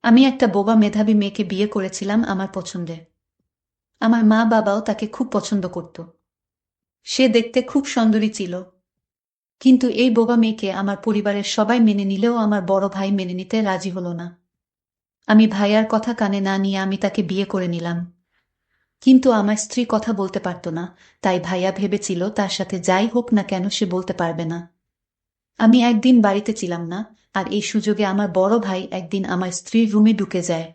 আমি একটা বোবা মেধাবী মেয়েকে বিয়ে করেছিলাম আমার পছন্দে। আমার মা বাবাও তাকে খুব পছন্দ করত। সে দেখতে খুব সুন্দরী ছিল। কিন্তু এই বোবা মেয়েকে আমার পরিবারের সবাই মেনে নিলেও আমার বড় ভাই মেনে নিতে রাজি হলো না। আমি ভাইয়ার কথা কানে না নিয়ে আমি তাকে বিয়ে করে নিলাম। কিন্তু আমার স্ত্রী কথা বলতে পারত না, তাই ভাইয়া ভেবেছিল তার সাথে যাই হোক না কেন সে বলতে পারবে না। আমি একদিন বাড়িতে ছিলাম না, আর এই সুযোগে আমার বড় ভাই একদিন আমার স্ত্রীর রুমে ঢুকে যায়।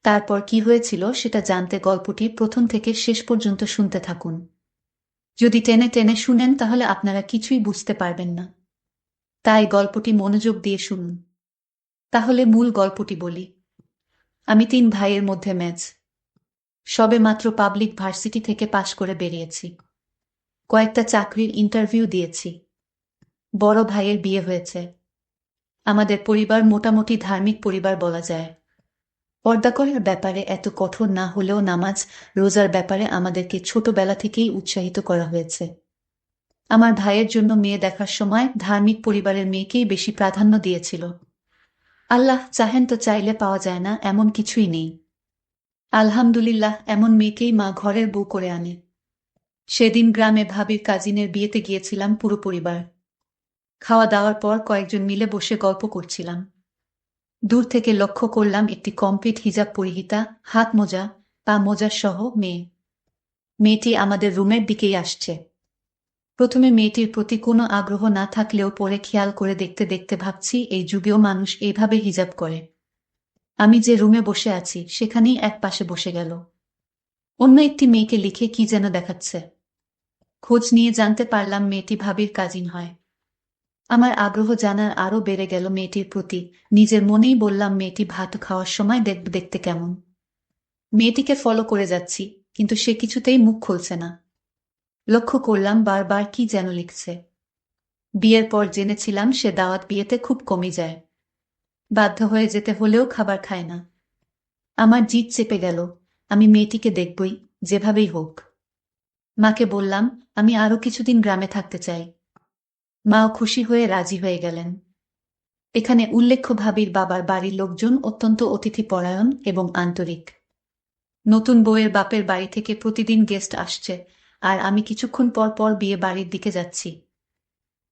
তারপর কি হয়েছিল সেটা জানতে গল্পটি প্রথম থেকে শেষ পর্যন্ত শুনতে থাকুন। যদি টেনে টেনে শুনেন তাহলে আপনারা কিছুই বুঝতে পারবেন না। তাই গল্পটি মনোযোগ দিয়ে শুনুন। তাহলে মূল গল্পটি বলি। আমি তিন ভাইয়ের মধ্যে ম্যাচ। সবে মাত্র পাবলিক ভার্সিটি থেকে পাশ করে বেরিয়েছি। কয়েকটা চাকরির ইন্টারভিউ দিয়েছি। বড় ভাইয়ের বিয়ে হয়েছে। আমাদের পরিবার মোটামুটি ধার্মিক পরিবার বলা যায়। পর্দা করার ব্যাপারে এত কঠোর না হলেও নামাজ রোজার ব্যাপারে আমাদেরকে ছোটবেলা থেকেই উৎসাহিত করা হয়েছে। আমার ভাইয়ের জন্য মেয়ে দেখার সময় ধার্মিক পরিবারের মেয়েকেই বেশি প্রাধান্য দিয়েছিল। আল্লাহ চাহেন তো চাইলে পাওয়া যায় না এমন কিছুই নেই। আলহামদুলিল্লাহ, এমন মেয়েকেই মা ঘরের বউ করে আনে। সেদিন গ্রামে ভাবির কাজিনের বিয়েতে গিয়েছিলাম পুরো পরিবার। খাওয়া দাওয়ার পর কয়েকজন মিলে বসে গল্প করছিলাম। দূর থেকে লক্ষ্য করলাম একটি কমপ্লিট হিজাব পরিহিতা, হাত মোজা, পা মোজা সহ মেয়ে। মেয়েটি আমাদের রুমের দিকেই আসছে। প্রথমে মেয়েটির প্রতি কোনো আগ্রহ না থাকলেও পরে খেয়াল করে দেখতে দেখতে ভাবছি এই যুগেও মানুষ এইভাবে হিজাব করে। আমি যে রুমে বসে আছি সেখানেই এক পাশে বসে গেল। অন্য একটি মেয়েকে লিখে কি যেন দেখাচ্ছে। খোঁজ নিয়ে জানতে পারলাম মেয়েটি ভাবির কাজিন হয়। আমার আগ্রহ জানার আরও বেড়ে গেল মেয়েটির প্রতি। নিজের মনেই বললাম মেয়েটি ভাত খাওয়ার সময় দেখব দেখতে কেমন। মেয়েটিকে ফলো করে যাচ্ছি, কিন্তু সে কিছুতেই মুখ খুলছে না। লক্ষ্য করলাম বারবার কি যেন লিখছে। বিয়ের পর জেনেছিলাম সে দাওয়াত বিয়েতে খুব কমই যায়। বাধ্য হয়ে যেতে হলেও খাবার খায় না। আমার জিদ চেপে গেল। আমি মেয়েটিকে দেখবই, যেভাবেই হোক। মাকে বললাম আমি আরো কিছুদিন গ্রামে থাকতে চাই। মাও খুশি হয়ে রাজি হয়ে গেলেন। এখানে উল্লেখ্য ভাবির বাবার বাড়ির লোকজন অত্যন্ত অতিথিপরায়ণ এবং আন্তরিক। নতুন বউয়ের বাপের বাড়ি থেকে প্রতিদিন গেস্ট আসছে, আর আমি কিছুক্ষণ পর পর বিয়ে বাড়ির দিকে যাচ্ছি।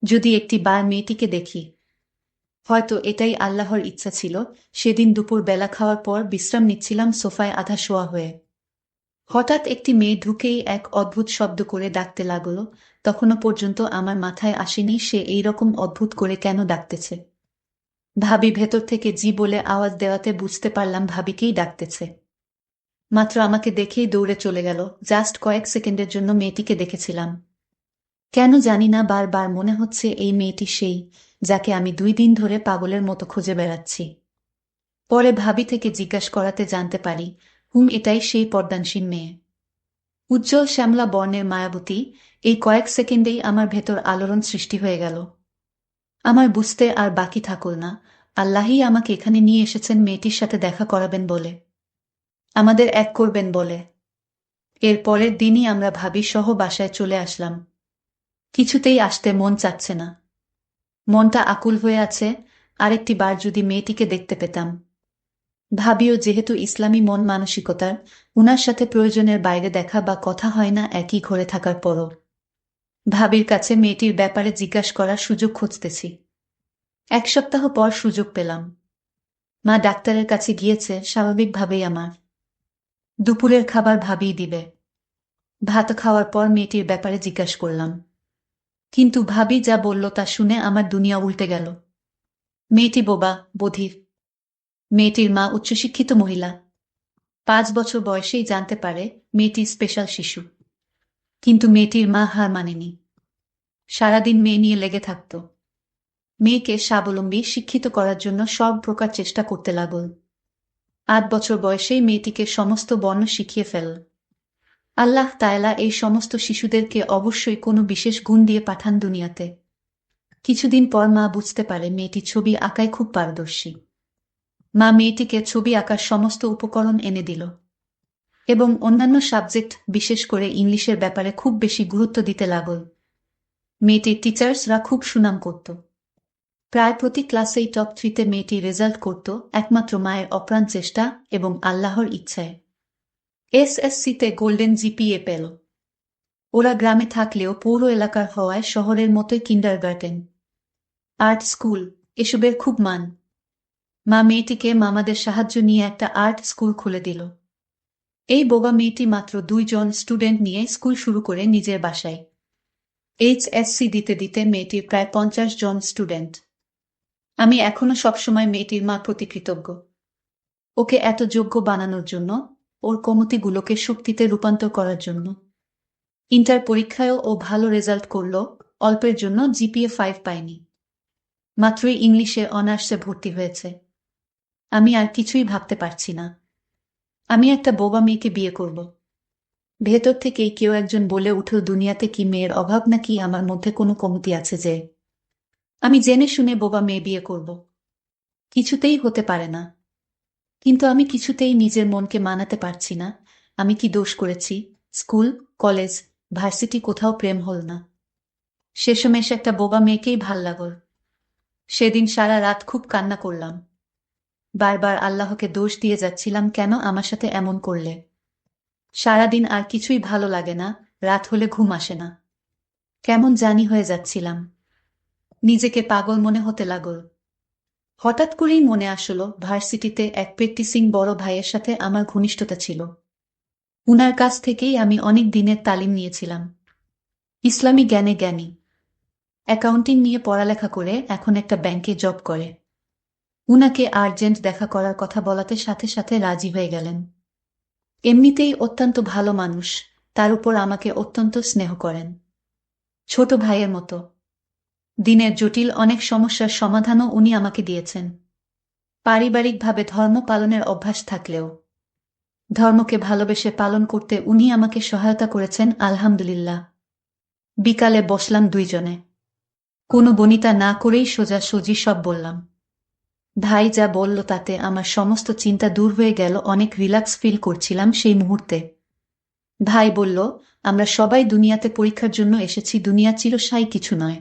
যদি একটি বার মেয়েটিকে দেখি। হয়তো এটাই আল্লাহর ইচ্ছা ছিল। সেদিন দুপুর বেলা খাওয়ার পর বিশ্রাম নিচ্ছিলাম সোফায় আধা শোয়া হয়ে। হঠাৎ একটি মেয়ে ঢুকেই এক অদ্ভুত শব্দ করে ডাকতে লাগলো। তখনও পর্যন্ত আমার মাথায় আসেনি সে এই রকম অদ্ভুত করে কেন ডাকতেছে। ভাবি ভেতর থেকে জি বলে আওয়াজ দেওয়াতে বুঝতে পারলাম ভাবিকেই ডাকতেছে। মাত্র আমাকে দেখেই দৌড়ে চলে গেল। জাস্ট কয়েক সেকেন্ডের জন্য মেয়েটিকে দেখেছিলাম। কেন জানি না বারবার মনে হচ্ছে এই মেয়েটি সেই, যাকে আমি 2 দিন ধরে পাগলের মতো খুঁজে বেড়াচ্ছি। পরে ভাবি থেকে জিজ্ঞাসা করাতে জানতে পারি, এটাই সেই পর্দানসীন মেয়ে। উজ্জ্বল শ্যামলা বর্ণের মায়াবতী। এই কয়েক সেকেন্ডেই আমার ভেতর আলোড়ন সৃষ্টি হয়ে গেল। আমার বুঝতে আর বাকি থাকল না, আল্লাহই আমাকে এখানে নিয়ে এসেছেন মেয়েটির সাথে দেখা করাবেন বলে, আমাদের এক করবেন বলে। এর পরের দিনই আমরা ভাবি সহ বাসায় চলে আসলাম। কিছুতেই আসতে মন চাচ্ছে না। মনটা আকুল হয়ে আছে। আরেকটি বার যদি মেয়েটিকে দেখতে পেতাম। ভাবিও যেহেতু ইসলামী মন মানসিকতার, উনার সাথে প্রয়োজনের বাইরে দেখা বা কথা হয় না একই ঘরে থাকার পরও। ভাবির কাছে মেয়েটির ব্যাপারে জিজ্ঞাসা করার সুযোগ খুঁজতেছি। 1 সপ্তাহ পর সুযোগ পেলাম। মা ডাক্তারের কাছে গিয়েছে, স্বাভাবিকভাবেই আমার দুপুরের খাবার ভাবিই দিবে। ভাত খাওয়ার পর মেয়েটির ব্যাপারে জিজ্ঞাসা করলাম। কিন্তু ভাবি যা বলল তা শুনে আমার দুনিয়া উল্টে গেল। মেয়েটি বোবা, বধির। মেয়েটির মা উচ্চশিক্ষিত মহিলা। 5 বছর বয়সেই জানতে পারে মেয়েটি স্পেশাল শিশু। কিন্তু মেয়েটির মা হার মানেনি। সারাদিন মেয়ে নিয়ে লেগে থাকত। মেয়েকে স্বাবলম্বী শিক্ষিত করার জন্য সব প্রকার চেষ্টা করতে লাগল। 8 বছর বয়সেই মেয়েটিকে সমস্ত বর্ণ শিখিয়ে ফেল। আল্লাহ তাআলা এই সমস্ত শিশুদেরকে অবশ্যই কোনো বিশেষ গুণ দিয়ে পাঠান দুনিয়াতে। কিছুদিন পর মা বুঝতে পারে মেয়েটি ছবি আঁকায় খুব পারদর্শী। মা মেয়েটিকে ছবি আঁকার সমস্ত উপকরণ এনে দিল এবং অন্যান্য সাবজেক্ট, বিশেষ করে ইংলিশের ব্যাপারে খুব বেশি গুরুত্ব দিতে লাগল। মেয়েটির টিচার্সরা খুব সুনাম করত। প্রায় প্রতি ক্লাসেই টপ 3-তে মেয়েটি রেজাল্ট করত একমাত্র মায়ের অপ্রাণ চেষ্টা এবং আল্লাহর ইচ্ছায়। এসএসসিতে গোল্ডেন জিপিএ পেল। ওরা গ্রামে থাকলেও পৌর এলাকার হওয়ায় শহরের মতোই কিন্ডারগার্টেন, আর্ট স্কুল এসবের খুব মান। মা মেয়েটিকে মামাদের সাহায্য নিয়ে একটা আর্ট স্কুল খুলে দিল। এই বোবা মেয়েটি মাত্র 2 জন স্টুডেন্ট নিয়ে স্কুল শুরু করে নিজের বাসায়। এইচএসসি দিতে দিতে মেয়েটির প্রায় 50 জন স্টুডেন্ট। আমি এখনো সবসময় মেয়েটির মা প্রতি কৃতজ্ঞ। ওকে এত যোগ্য বানানোর জন্য, ওর কমতিগুলোকে শক্তিতে রূপান্তর করার জন্য। ইন্টার পরীক্ষায়ও ও ভালো রেজাল্ট করল, অল্পের জন্য জিপিএ 5 পায়নি। মাত্রই ইংলিশে অনার্সে ভর্তি হয়েছে। আমি আর কিছুই ভাবতে পারছি না। আমি একটা বোবা মেয়েকে বিয়ে করব। ভেতর থেকেই কেউ একজন বলে উঠল, দুনিয়াতে কি মেয়ের অভাব নাকি আমার মধ্যে কোনো কমতি আছে যে আমি জেনে শুনে বোবা মেয়ে বিয়ে করব? কিছুতেই হতে পারে না। কিন্তু আমি কিছুতেই নিজের মনকে মানাতে পারছি না। আমি কি দোষ করেছি? স্কুল, কলেজ, ভার্সিটি কোথাও প্রেম হল না। শেষমেশ একটা বোবা মেয়েকেই ভাল লাগল। সেদিন সারা রাত খুব কান্না করলাম। বারবার আল্লাহকে দোষ দিয়ে যাচ্ছিলাম, কেন আমার সাথে এমন করলে? সারাদিন আর কিছুই ভালো লাগে না, রাত হলে ঘুম আসে না। কেমন জানি হয়ে যাচ্ছিলাম। নিজেকে পাগল মনে হতে লাগল। হঠাৎ করেই মনে আসলো, ভার্সিটিতে এক প্র্যাকটিসিং বড় ভাইয়ের সাথে আমার ঘনিষ্ঠতা ছিল। উনার কাছ থেকেই আমি অনেক দিনের তালিম নিয়েছিলাম। ইসলামী জ্ঞানে জ্ঞানী। অ্যাকাউন্টিং নিয়ে পড়ালেখা করে এখন একটা ব্যাংকে জব করে। উনাকে আর্জেন্ট দেখা করার কথা বলাতে সাথে সাথে রাজি হয়ে গেলেন। এমনিতেই অত্যন্ত ভালো মানুষ, তার উপর আমাকে অত্যন্ত স্নেহ করেন, ছোট ভাইয়ের মতো। দিনের জটিল অনেক সমস্যার সমাধানও উনি আমাকে দিয়েছেন। পারিবারিকভাবে ধর্ম পালনের অভ্যাস থাকলেও ধর্মকে ভালোবেসে পালন করতে উনি আমাকে সহায়তা করেছেন, আলহামদুলিল্লাহ। বিকালে বসলাম দুইজনে। কোনো বনিতা না করেই সোজাসুজি সব বললাম। ভাই যা বলল তাতে আমার সমস্ত চিন্তা দূর হয়ে গেল, অনেক রিল্যাক্স ফিল করছিলাম সেই মুহূর্তে। ভাই বলল, আমরা সবাই দুনিয়াতে পরীক্ষার জন্য এসেছি, দুনিয়া চিরস্থায়ী কিছু নয়।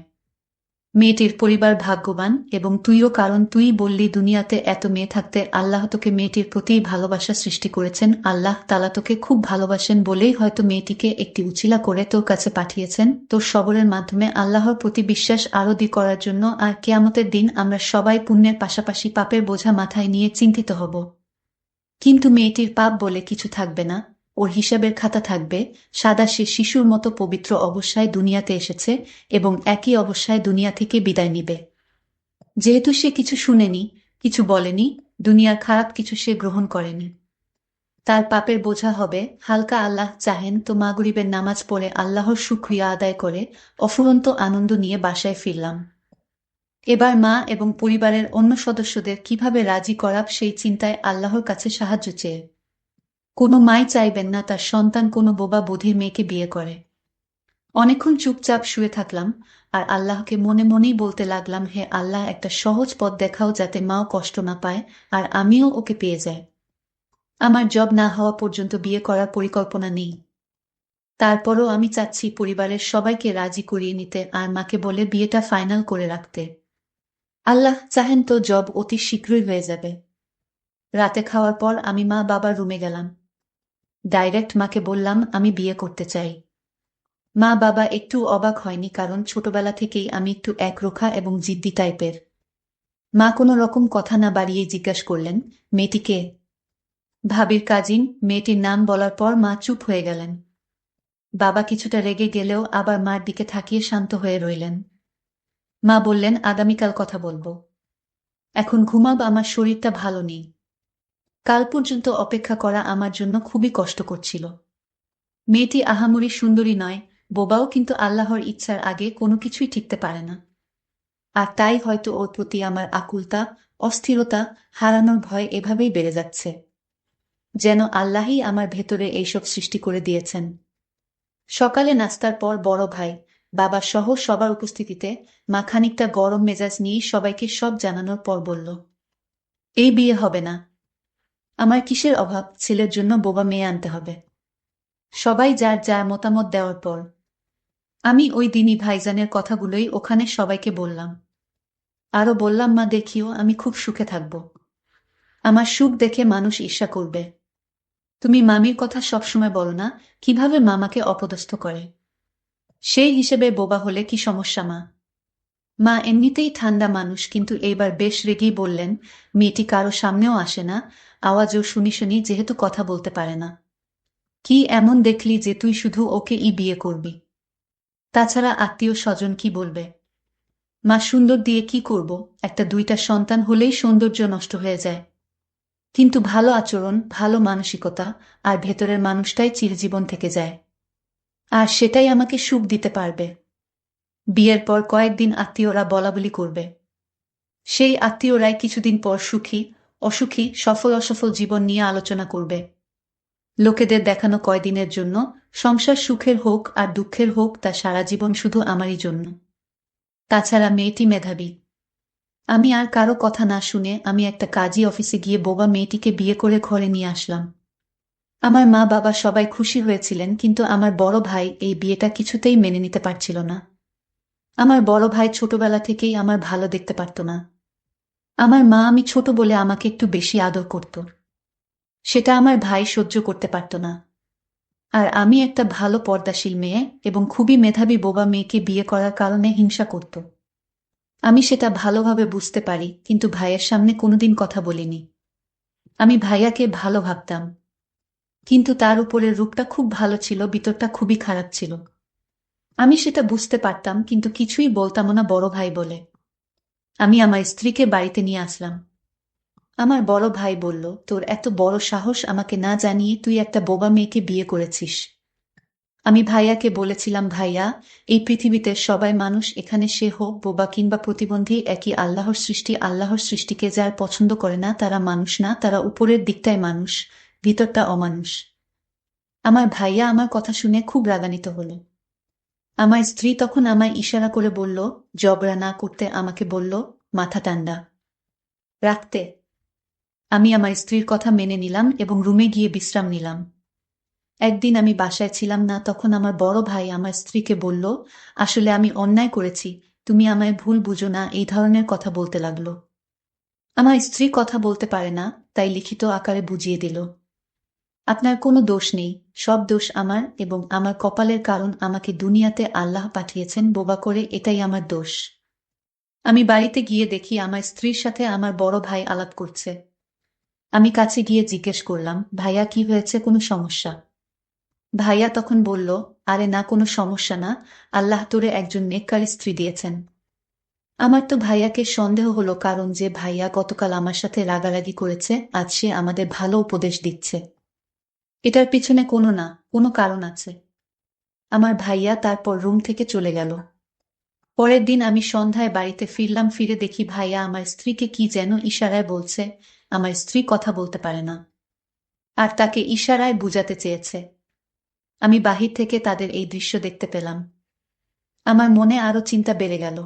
মেয়েটির পরিবার ভাগ্যবান এবং তুইও, কারণ তুই বললি দুনিয়াতে এত মেয়ে থাকতে আল্লাহ তোকে মেয়েটির প্রতি ভালোবাসা সৃষ্টি করেছেন। আল্লাহ তাআলা তোকে খুব ভালোবাসেন বলেই হয়তো মেয়েটিকে একটি উছিলা করে তোর কাছে পাঠিয়েছেন, তোর সবরের মাধ্যমে আল্লাহর প্রতি বিশ্বাস আরো দৃঢ় করার জন্য। আর কিয়ামতের দিন আমরা সবাই পুণ্যের পাশাপাশি পাপের বোঝা মাথায় নিয়ে চিন্তিত হব। কিন্তু মেয়েটির পাপ বলে কিছু থাকবে না, ওর হিসাবের খাতা থাকবে সাদা। সে শিশুর মতো পবিত্র অবস্থায় দুনিয়াতে এসেছে এবং একই অবস্থায় দুনিয়া থেকে বিদায় নিবে। যেহেতু সে কিছু শুনেনি, কিছু বলেনি, দুনিয়ার খারাপ কিছু সে গ্রহণ করেনি, তার পাপের বোঝা হবে হালকা। আল্লাহ চাহেন তো মাগরিবের নামাজ পড়ে আল্লাহর শুকরিয়া আদায় করে অফুরন্ত আনন্দ নিয়ে বাসায় ফিরলাম। এবার মা এবং পরিবারের অন্য সদস্যদের কিভাবে রাজি করাব সেই চিন্তায় আল্লাহর কাছে সাহায্য চেয়ে। কোনো মাই চাইবেন না তার সন্তান কোনো বোবা বধির মেয়েকে বিয়ে করে। অনেকক্ষণ চুপচাপ শুয়ে থাকলাম আর আল্লাহকে মনে মনেই বলতে লাগলাম, হে আল্লাহ, একটা সহজ পথ দেখাও যাতে মাও কষ্ট না পায় আর আমিও ওকে পেয়ে যাই। আমার জব না হওয়া পর্যন্ত বিয়ে করার পরিকল্পনা নেই। তারপরও আমি চাচ্ছি পরিবারের সবাইকে রাজি করিয়ে নিতে আর মাকে বলে বিয়েটা ফাইনাল করে রাখতে। আল্লাহ চাহেন তো জব অতি শীঘ্রই হয়ে যাবে। রাতে খাওয়ার পর আমি মা বাবার রুমে গেলাম। ডাইরেক্ট মাকে বললাম আমি বিয়ে করতে চাই। মা বাবা একটু অবাক হয়নি, কারণ ছোটবেলা থেকেই আমি একটু একরোখা এবং জিদ্দি টাইপের। মা কোনো রকম কথা না বাড়িয়েই জিজ্ঞাসা করলেন, মেয়েটি কে? ভাবির কাজিন। মেয়েটির নাম বলার পর মা চুপ হয়ে গেলেন। বাবা কিছুটা রেগে গেলেও আবার মার দিকে তাকিয়ে শান্ত হয়ে রইলেন। মা বললেন, আগামীকাল কথা বলবো, এখন ঘুমাব, আমার শরীরটা ভালো নেই। কাল পর্যন্ত অপেক্ষা করা আমার জন্য খুবই কষ্ট করছিল। মেয়েটি আহামরি সুন্দরী নয়, বোবাও, কিন্তু আল্লাহর ইচ্ছার আগে কোনো কিছুই টিকতে পারে না। আর তাই হয়তো ওর প্রতি আমার আকুলতা, অস্থিরতা, হারানোর ভয় এভাবেই বেড়ে যাচ্ছে। যেন আল্লাহই আমার ভেতরে এইসব সৃষ্টি করে দিয়েছেন। সকালে নাস্তার পর বড় ভাই, বাবা সহ সবার উপস্থিতিতে মা খানিকটা গরম মেজাজ নিয়ে সবাইকে সব জানানোর পর বলল, এই বিয়ে হবে না। আমার কিসের অভাব, ছেলের জন্য বোবা মেয়ে আনতে হবে। সবাই যার যার মতামত দেওয়ার পর আমি ওই দিনই ভাইজানের কথাগুলোই ওখানে সবাইকে বললাম। আরো বললাম, মা দেখিও, আমি খুব সুখে থাকব। আমার সুখ দেখে মানুষ ঈর্ষা করবে। তুমি মামির কথা সবসময় বলো না, কিভাবে মামাকে অপদস্থ করে। সেই হিসেবে বোবা হলে কি সমস্যা মা? মা এমনিতেই ঠান্ডা মানুষ, কিন্তু এইবার বেশ রেগেই বললেন, মেয়েটি কারো সামনেও আসে না, আওয়াজও শুনি শুনি, যেহেতু কথা বলতে পারে না। কি এমন দেখলি যে তুই শুধু ওকে বিয়ে করবি? তাছাড়া আত্মীয় স্বজন কি বলবে? মা, সুন্দর দিয়ে কি করব? একটা দুইটা সন্তান হলেই সৌন্দর্য নষ্ট হয়ে যায়। কিন্তু ভালো আচরণ, ভালো মানসিকতা আর ভেতরের মানুষটাই চিরজীবন থেকে যায়। আর সেটাই আমাকে সুখ দিতে পারবে। বিয়ের পর কয়েকদিন আত্মীয়রা বলাবলি করবে। সেই আত্মীয়রাই কিছুদিন পর সুখী, অসুখী, সফল অসফল জীবন নিয়ে আলোচনা করবে। লোকেদের দেখানো কয়দিনের জন্য, সংসার সুখের হোক আর দুঃখের হোক, তা সারা জীবন শুধু আমারই জন্য। তাছাড়া মেয়েটি মেধাবী। আমি আর কারো কথা না শুনে আমি একটা কাজী অফিসে গিয়ে বোবা মেয়েটিকে বিয়ে করে ঘরে নিয়ে আসলাম। আমার মা বাবা সবাই খুশি হয়েছিলেন, কিন্তু আমার বড় ভাই এই বিয়েটা কিছুতেই মেনে নিতে পারছিল না। আমার বড় ভাই ছোটবেলা থেকেই আমার ভালো দেখতে পারত না। আমার মা আমি ছোট বলে আমাকে একটু বেশি আদর করত। সেটা আমার ভাই সহ্য করতে পারত না। আর আমি একটা ভালো পর্দাশীল মেয়ে এবং খুবই মেধাবী বোবা মেয়েকে বিয়ে করার কারণে হিংসা করত। আমি সেটা ভালোভাবে বুঝতে পারি, কিন্তু ভাইয়ের সামনে কোনোদিন কথা বলিনি। আমি ভাইয়াকে ভালো ভাবতাম, কিন্তু তার উপরের রূপটা খুব ভালো ছিল, ভিতরটা খুবই খারাপ ছিল। আমি সেটা বুঝতে পারতাম, কিন্তু কিছুই বলতাম না বড় ভাই বলে। আমি আমার স্ত্রীকে বাড়িতে নিয়ে আসলাম। আমার বড় ভাই বলল, তোর এত বড় সাহস, আমাকে না জানিয়ে তুই একটা বোবা মেয়েকে বিয়ে করেছিস। আমি ভাইয়াকে বলেছিলাম, ভাইয়া, এই পৃথিবীতে সবাই মানুষ, এখানে সে হোক বোবা কিংবা প্রতিবন্ধী, একই আল্লাহর সৃষ্টি। আল্লাহর সৃষ্টিকে যারা পছন্দ করে না তারা মানুষ না, তারা উপরের দিকটায় মানুষ, ভিতরটা অমানুষ। আমার ভাইয়া আমার কথা শুনে খুব রাগান্বিত হলো। আমার স্ত্রী তখন আমায় ইশারা করে বলল, ঝগড়া না করতে, আমাকে বলল মাথা ঠান্ডা রাখতে। আমি আমার স্ত্রীর কথা মেনে নিলাম এবং রুমে গিয়ে বিশ্রাম নিলাম। একদিন আমি বাসায় ছিলাম না, তখন আমার বড় ভাই আমার স্ত্রীকে বলল, আসলে আমি অন্যায় করেছি, তুমি আমায় ভুল বুঝো না, এই ধরনের কথা বলতে লাগলো। আমার স্ত্রী কথা বলতে পারে না, তাই লিখিত আকারে বুঝিয়ে দিল, আপনার কোনো দোষ নেই, সব দোষ আমার এবং আমার কপালের, কারণ আমাকে দুনিয়াতে আল্লাহ পাঠিয়েছেন বোবা করে, এটাই আমার দোষ। আমি বাড়িতে গিয়ে দেখি আমার স্ত্রীর সাথে আমার বড় ভাই আলাপ করছে। আমি কাছে গিয়ে জিজ্ঞেস করলাম, ভাইয়া কি হয়েছে, কোনো সমস্যা? ভাইয়া তখন বলল, আরে না, কোনো সমস্যা না, আল্লাহ তোরে একজন নেককার স্ত্রী দিয়েছেন। আমার তো ভাইয়াকে সন্দেহ হলো, কারণ যে ভাইয়া গতকাল আমার সাথে রাগারাগি করেছে, আজ সে আমাদের ভালো উপদেশ দিচ্ছে। এটার পিছনে কোনো কারণ আছে। আমার ভাইয়া তারপর রুম থেকে চলে গেল। পরের দিন আমি সন্ধ্যায় বাড়িতে ফিরলাম, ফিরে দেখি ভাইয়া আমার স্ত্রীকে কি যেন ইশারায় বলছে। আমার স্ত্রী কথা বলতে পারে না, আর তাকে ইশারায় বুঝাতে চেয়েছে। আমি বাহির থেকে তাদের এই দৃশ্য দেখতে পেলাম। আমার মনে আরো চিন্তা বেড়ে গেল।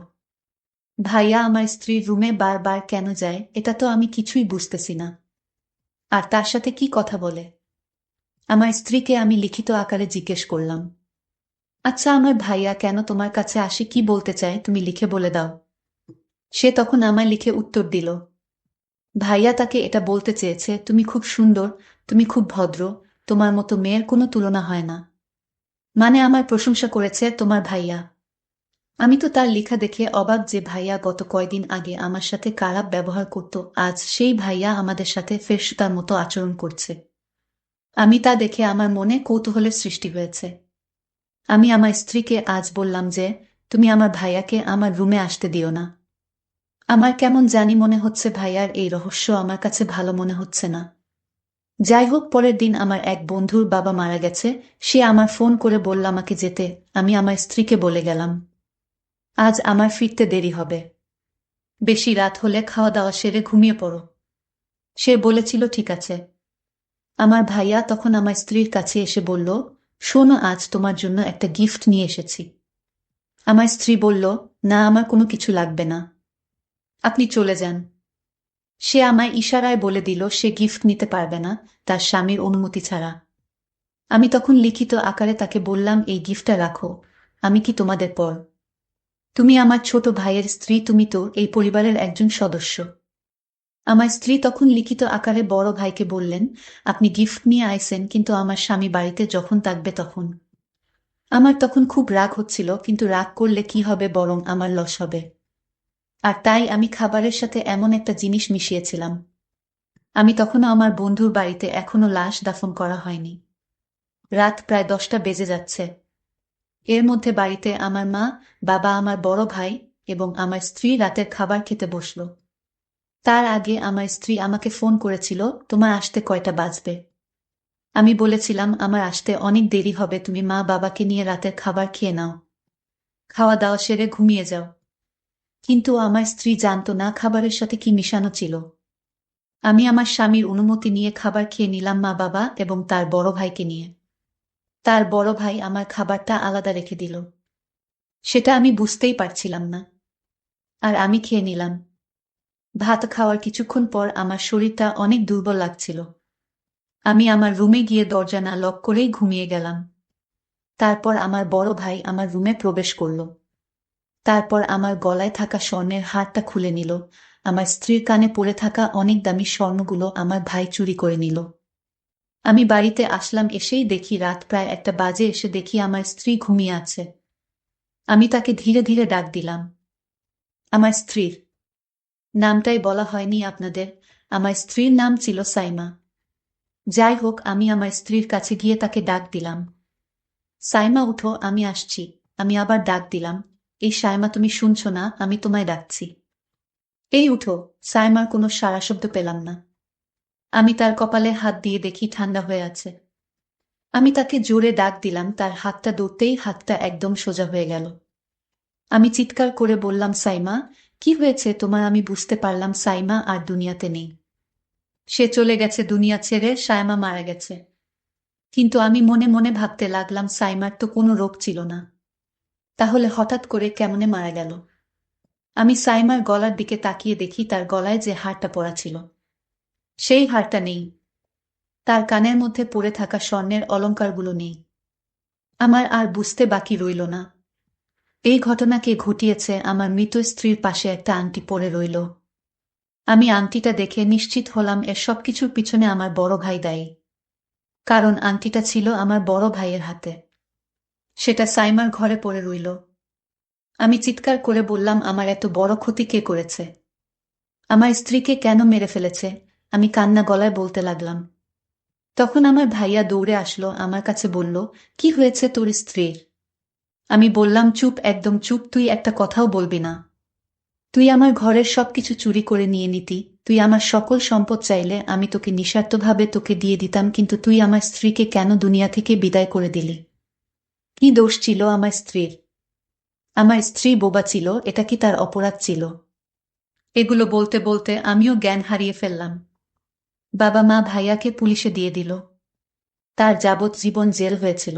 ভাইয়া আমার স্ত্রীর রুমে বারবার কেন যায়, এটা তো আমি কিছুই বুঝতেছি না। আর তার সাথে কি কথা বলে? আমার স্ত্রীকে আমি লিখিত আকারে জিজ্ঞেস করলাম, আচ্ছা, আমার ভাইয়া কেন তোমার কাছে আসে, কি বলতে চায়, তুমি লিখে বলে দাও। সে তখন আমায় লিখে উত্তর দিল, ভাইয়া তাকে এটা বলতে চেয়েছে, তুমি খুব সুন্দর, তুমি খুব ভদ্র, তোমার মতো মেয়ের কোনো তুলনা হয় না। মানে আমার প্রশংসা করেছে তোমার ভাইয়া। আমি তো তার লেখা দেখে অবাক, যে ভাইয়া গত কয়দিন আগে আমার সাথে খারাপ ব্যবহার করত, আজ সেই ভাইয়া আমাদের সাথে ফেরেশতার মতো আচরণ করছে। আমি তা দেখে আমার মনে কৌতূহলের সৃষ্টি হয়েছে। আমি আমার স্ত্রীকে আজ বললাম যে, তুমি আমার ভাইয়াকে আমার রুমে আসতে দিও না। আমার কেমন জানি মনে হচ্ছে ভাইয়ার এই রহস্য আমার কাছে ভালো মনে হচ্ছে না। যাই হোক, পরের দিন আমার এক বন্ধুর বাবা মারা গেছে। সে আমার ফোন করে বলল আমাকে যেতে। আমি আমার স্ত্রীকে বলে গেলাম, আজ আমার ফিরতে দেরি হবে, বেশি রাত হলে খাওয়া দাওয়া সেরে ঘুমিয়ে পড়ো। সে বলেছিল ঠিক আছে। আমার ভাইয়া তখন আমার স্ত্রীর কাছে এসে বলল, শোনো, আজ তোমার জন্য একটা গিফট নিয়ে এসেছি। আমার স্ত্রী বলল, না, আমার কোনো কিছু লাগবে না, আপনি চলে যান। সে আমায় ইশারায় বলে দিল সে গিফট নিতে পারবে না তার স্বামীর অনুমতি ছাড়া। আমি তখন লিখিত আকারে তাকে বললাম, এই গিফটটা রাখো, আমি কি তোমাদের পর? তুমি আমার ছোট ভাইয়ের স্ত্রী, তুমি তো এই পরিবারের একজন সদস্য। আমার স্ত্রী তখন লিখিত আকারে বড় ভাইকে বললেন, আপনি গিফট নিয়ে আইছেন, কিন্তু আমার স্বামী বাড়িতে যখন থাকবে তখন। আমার তখন খুব রাগ হচ্ছিল, কিন্তু রাগ করলে কি হবে, বরং আমার লস হবে। আর তাই আমি খাবারের সাথে এমন একটা জিনিস মিশিয়েছিলাম। আমি তখনও আমার বন্ধুর বাড়িতে, এখনো লাশ দাফন করা হয়নি। রাত প্রায় 10টা বেজে যাচ্ছে। এর মধ্যে বাড়িতে আমার মা, বাবা, আমার বড় ভাই এবং আমার স্ত্রী রাতের খাবার খেতে বসল। তার আগে আমার স্ত্রী আমাকে ফোন করেছিল, তোমার আসতে কয়টা বাজবে? আমি বলেছিলাম, আমার আসতে অনেক দেরি হবে, তুমি মা বাবাকে নিয়ে রাতের খাবার খেয়ে নাও, খাওয়া দাওয়া সেরে ঘুমিয়ে যাও। কিন্তু আমার স্ত্রী জানতো না খাবারের সাথে কি মিশানো ছিল। আমি আমার স্বামীর অনুমতি নিয়ে খাবার খেয়ে নিলাম, মা বাবা এবং তার বড় ভাইকে নিয়ে। তার বড় ভাই আমার খাবারটা আলাদা রেখে দিল। সেটা আমি বুঝতেই পারছিলাম না। আর আমি খেয়ে নিলাম। ভাত খাওয়ার কিছুক্ষণ পর আমার শরীরটা অনেক দুর্বল লাগছিল। আমি আমার রুমে গিয়ে দরজা না লক করেই ঘুমিয়ে গেলাম। তারপর আমার বড় ভাই আমার রুমে প্রবেশ করল। তারপর আমার গলায় থাকা স্বর্ণের হারটা খুলে নিল। আমার স্ত্রীর কানে পড়ে থাকা অনেক দামি স্বর্ণগুলো আমার ভাই চুরি করে নিল। আমি বাড়িতে আসলাম, এসেই দেখি রাত প্রায় 1টা বাজে। এসে দেখি আমার স্ত্রী ঘুমিয়ে আছে। আমি তাকে ধীরে ধীরে ডাক দিলাম। আমার স্ত্রীর নামটাই বলা হয়নি আপনাদের। আমার স্ত্রীর নাম ছিল সাইমা। যাই হোক, আমি আমার স্ত্রীর কাছে গিয়ে তাকে ডাক দিলাম, সাইমা উঠো, আমি আসছি। আমি আবার ডাক দিলাম, এই সাইমা, তুমি শুনছো না? আমি তোমায় ডাকছি, এই উঠো। সাইমার কোনো সাড়া শব্দ পেলাম না। আমি তার কপালে হাত দিয়ে দেখি ঠান্ডা হয়ে আছে। আমি তাকে জোরে ডাক দিলাম, তার হাতটা ধরতেই হাতটা একদম সোজা হয়ে গেল। আমি চিৎকার করে বললাম, সাইমা, কি হয়েছে তোমার? আমি বুঝতে পারলাম সাইমা আর দুনিয়াতে নেই। সে চলে গেছে দুনিয়া ছেড়ে, সাইমা মারা গেছে। কিন্তু আমি মনে মনে ভাবতে লাগলাম, সাইমার তো কোনো রোগ ছিল না, তাহলে হঠাৎ করে কেমনে মারা গেল? আমি সাইমার গলার দিকে তাকিয়ে দেখি তার গলায় যে হারটা পরা ছিল, সেই হারটা নেই। তার কানের মধ্যে পড়ে থাকা স্বর্ণের অলংকারগুলো নেই। আমার আর বুঝতে বাকি রইল না, এই ঘটনাকে ঘটিয়েছে আমার মৃত স্ত্রীর পাশে একটা আংটি পড়ে রইল। আমি আংটিটা দেখে নিশ্চিত হলাম এর সবকিছুর পিছনে আমার বড় ভাই দায়ী। কারণ আংটিটা ছিল আমার বড় ভাইয়ের হাতে। সেটা সাইমার ঘরে পড়ে রইল। আমি চিৎকার করে বললাম, আমার এত বড় ক্ষতি কে করেছে? আমার স্ত্রীকে কেন মেরে ফেলেছে? আমি কান্না গলায় বলতে লাগলাম। তখন আমার ভাইয়া দৌড়ে আসলো, আমার কাছে বলল, কি হয়েছে তোর স্ত্রীর? আমি বললাম, চুপ, একদম চুপ, তুই একটা কথাও বলবি না। তুই আমার ঘরের সবকিছু চুরি করে নিয়ে নিতি, তুই আমার সকল সম্পদ চাইলে আমি তোকে নিঃস্বার্থভাবে তোকে দিয়ে দিতাম, কিন্তু তুই আমার স্ত্রীকে কেন দুনিয়া থেকে বিদায় করে দিলি? কি দোষ ছিল আমার স্ত্রীর? আমার স্ত্রী বোবা ছিল, এটা কি তার অপরাধ ছিল? এগুলো বলতে বলতে আমিও জ্ঞান হারিয়ে ফেললাম। বাবা মা ভাইয়াকে পুলিশে দিয়ে দিল। তার যাবজ্জীবন জেল হয়েছিল।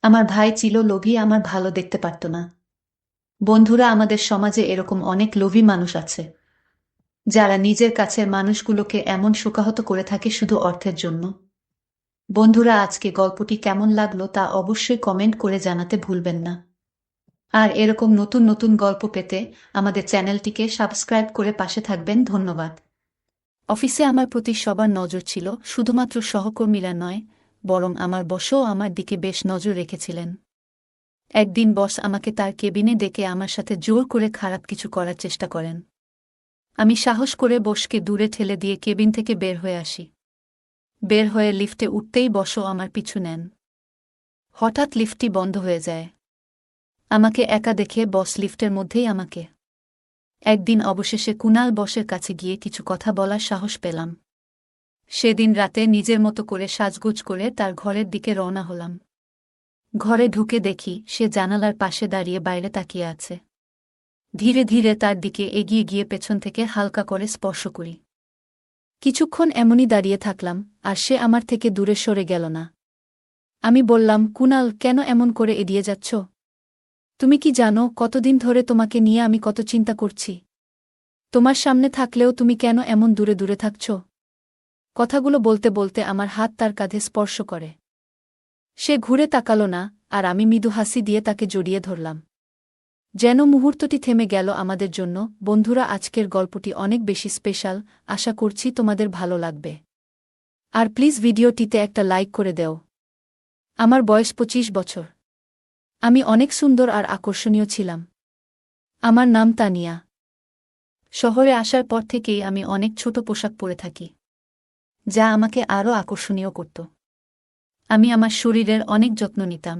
আমার ভাই ছিল লোভী, আমার ভালো দেখতে পারত না। বন্ধুরা, আমাদের সমাজে এরকম অনেক লোভী মানুষ আছে, যারা নিজের কাছের মানুষগুলোকে এমন শোকাহত করে থাকে শুধু অর্থের জন্য। বন্ধুরা, আজকে গল্পটি কেমন লাগলো তা অবশ্যই কমেন্ট করে জানাতে ভুলবেন না। আর এরকম নতুন নতুন গল্প পেতে আমাদের চ্যানেলটিকে সাবস্ক্রাইব করে পাশে থাকবেন। ধন্যবাদ। অফিসে আমার প্রতি সবার নজর ছিল, শুধুমাত্র সহকর্মীরা নয়, বরং আমার বসও আমার দিকে বেশ নজর রেখেছিলেন। একদিন বস আমাকে তার কেবিনে ডেকে আমার সাথে জোর করে খারাপ কিছু করার চেষ্টা করেন। আমি সাহস করে বসকে দূরে ঠেলে দিয়ে কেবিন থেকে বের হয়ে আসি। বের হয়ে লিফটে উঠতেই বসও আমার পিছু নেন। হঠাৎ লিফটটি বন্ধ হয়ে যায়। আমাকে একা দেখে বস লিফটের মধ্যেই আমাকে। একদিন অবশেষে কুনাল বসের কাছে গিয়ে কিছু কথা বলার সাহস পেলাম। সেদিন রাতে নিজের মতো করে সাজগোজ করে তার ঘরের দিকে রওনা হলাম। ঘরে ঢুকে দেখি সে জানালার পাশে দাঁড়িয়ে বাইরে তাকিয়ে আছে। ধীরে ধীরে তার দিকে এগিয়ে গিয়ে পেছন থেকে হালকা করে স্পর্শ করি। কিছুক্ষণ এমনই দাঁড়িয়ে থাকলাম, আর সে আমার থেকে দূরে সরে গেল না। আমি বললাম, কুনাল, কেন এমন করে এড়িয়ে যাচ্ছ? তুমি কি জানো কতদিন ধরে তোমাকে নিয়ে আমি কত চিন্তা করছি? তোমার সামনে থাকলেও তুমি কেন এমন দূরে দূরে থাকছ? কথাগুলো বলতে বলতে আমার হাত তার কাঁধে স্পর্শ করে। সে ঘুরে তাকালো না, আর আমি মৃদু হাসি দিয়ে তাকে জড়িয়ে ধরলাম। যেন মুহূর্তটি থেমে গেল আমাদের জন্য। বন্ধুরা, আজকের গল্পটি অনেক বেশি স্পেশাল, আশা করছি তোমাদের ভালো লাগবে। আর প্লিজ ভিডিওটিতে একটা লাইক করে দেও। আমার বয়স 25 বছর। আমি অনেক সুন্দর আর আকর্ষণীয় ছিলাম। আমার নাম তানিয়া। শহরে আসার পর থেকেই আমি অনেক ছোট পোশাক পরে থাকি, যা আমাকে আরও আকর্ষণীয় করত। আমি আমার শরীরের অনেক যত্ন নিতাম।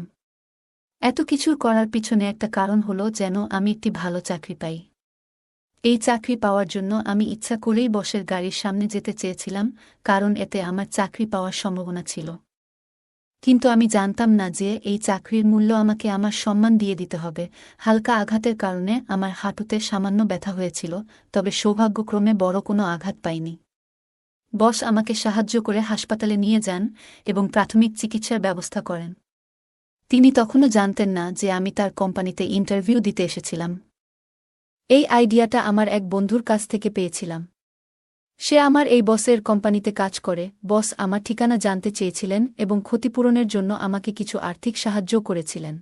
এত কিছুর করার পিছনে একটা কারণ হলো যেন আমি একটি ভালো চাকরি পাই। এই চাকরি পাওয়ার জন্য আমি ইচ্ছা করেই বসের গাড়ির সামনে যেতে চেয়েছিলাম, কারণ এতে আমার চাকরি পাওয়ার সম্ভাবনা ছিল। কিন্তু আমি জানতাম না যে এই চাকরির মূল্য আমাকে আমার সম্মান দিয়ে দিতে হবে। হালকা আঘাতের কারণে আমার হাঁটুতে সামান্য ব্যথা হয়েছিল, তবে সৌভাগ্যক্রমে বড় কোনো আঘাত পাইনি। বস আমাকে সাহায্য করে হাসপাতালে নিয়ে যান এবং প্রাথমিক চিকিৎসার ব্যবস্থা করেন। তিনি তখনও জানতেন না যে আমি তার কোম্পানিতে ইন্টারভিউ দিতে এসেছিলাম। এই আইডিয়াটা আমার এক বন্ধুর কাছ থেকে পেয়েছিলাম। সে আমার এই বসের কোম্পানিতে কাজ করে। বস আমার ঠিকানা জানতে চেয়েছিলেন এবং ক্ষতিপূরণের জন্য আমাকে কিছু আর্থিক সাহায্য করেছিলেন।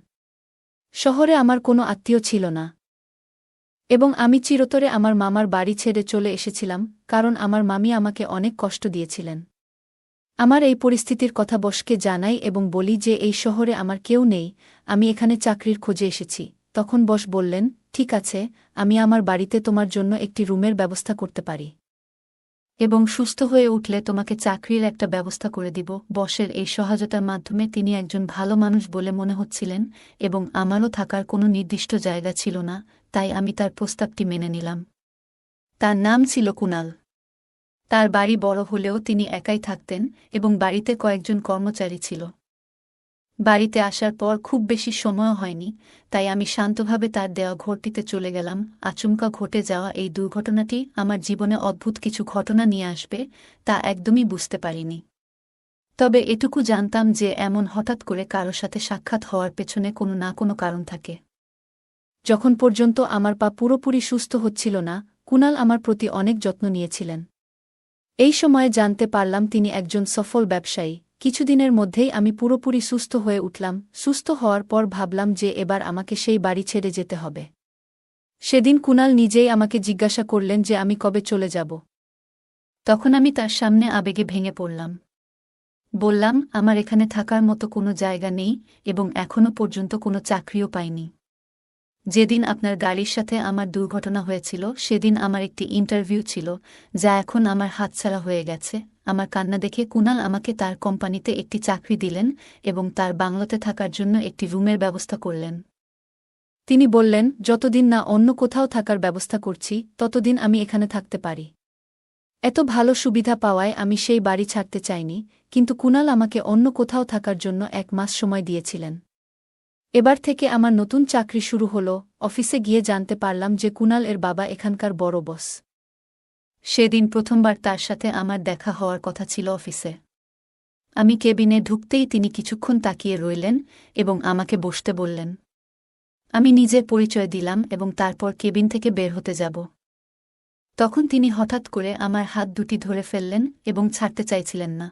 শহরে আমার কোনো আত্মীয় ছিল না এবং আমি চিরতরে আমার মামার বাড়ি ছেড়ে চলে এসেছিলাম, কারণ আমার মামি আমাকে অনেক কষ্ট দিয়েছিলেন। আমার এই পরিস্থিতির কথা বসকে জানাই এবং বলি যে এই শহরে আমার কেউ নেই, আমি এখানে চাকরির খোঁজে এসেছি। তখন বস বললেন, ঠিক আছে, আমি আমার বাড়িতে তোমার জন্য একটি রুমের ব্যবস্থা করতে পারি এবং সুস্থ হয়ে উঠলে তোমাকে চাকরির একটা ব্যবস্থা করে দিব। বসের এই সহায়তার মাধ্যমে তিনি একজন ভালো মানুষ বলে মনে হচ্ছিলেন এবং আমারও থাকার কোনো নির্দিষ্ট জায়গা ছিল না, তাই আমি তার প্রস্তাবটি মেনে নিলাম। তার নাম ছিল কুনাল। তার বাড়ি বড় হলেও তিনি একাই থাকতেন এবং বাড়িতে কয়েকজন কর্মচারী ছিল। বাড়িতে আসার পর খুব বেশি সময়ও হয়নি, তাই আমি শান্তভাবে তার দেওয়া ঘরটিতে চলে গেলাম। আচমকা ঘটে যাওয়া এই দুর্ঘটনাটি আমার জীবনে অদ্ভুত কিছু ঘটনা নিয়ে আসবে তা একদমই বুঝতে পারিনি। তবে এটুকু জানতাম যে এমন হঠাৎ করে কারো সাথে সাক্ষাৎ হওয়ার পেছনে কোনো না কোনো কারণ থাকে। যখন পর্যন্ত আমার পা পুরোপুরি সুস্থ হচ্ছিল না, কুনাল আমার প্রতি অনেক যত্ন নিয়েছিলেন। এই সময়ে জানতে পারলাম তিনি একজন সফল ব্যবসায়ী। কিছুদিনের মধ্যেই আমি পুরোপুরি সুস্থ হয়ে উঠলাম। সুস্থ হওয়ার পর ভাবলাম যে এবার আমাকে সেই বাড়ি ছেড়ে যেতে হবে। সেদিন কুনাল নিজেই আমাকে জিজ্ঞাসা করলেন যে আমি কবে চলে যাব। তখন আমি তার সামনে আবেগে ভেঙে পড়লাম। বললাম, আমার এখানে থাকার মতো কোনো জায়গা নেই এবং এখনও পর্যন্ত কোনো চাকরিও পাইনি। যেদিন আপনার গাড়ির সাথে আমার দুর্ঘটনা হয়েছিল সেদিন আমার একটি ইন্টারভিউ ছিল, যা এখন আমার হাতছাড়া হয়ে গেছে। আমার কান্না দেখে কুনাল আমাকে তার কোম্পানিতে একটি চাকরি দিলেন এবং তার বাংলোতে থাকার জন্য একটি রুমের ব্যবস্থা করলেন। তিনি বললেন, যতদিন না অন্য কোথাও থাকার ব্যবস্থা করছি ততদিন আমি এখানে থাকতে পারি। এত ভালো সুবিধা পাওয়ায় আমি সেই বাড়ি ছাড়তে চাইনি, কিন্তু কুনাল আমাকে অন্য কোথাও থাকার জন্য 1 মাস সময় দিয়েছিলেন। এবার থেকে আমার নতুন চাকরি শুরু হলো। অফিসে গিয়ে জানতে পারলাম যে কুনাল এর বাবা এখানকার বড় বস। সেদিন প্রথমবার তার সাথে আমার দেখা হওয়ার কথা ছিল অফিসে। আমি কেবিনে ঢুকতেই তিনি কিছুক্ষণ তাকিয়ে রইলেন এবং আমাকে বসতে বললেন। আমি নিজের পরিচয় দিলাম এবং তারপর কেবিন থেকে বের হতে যাব। তখন তিনি হঠাৎ করে আমার হাত দুটি ধরে ফেললেন এবং ছাড়তে চাইছিলেন না।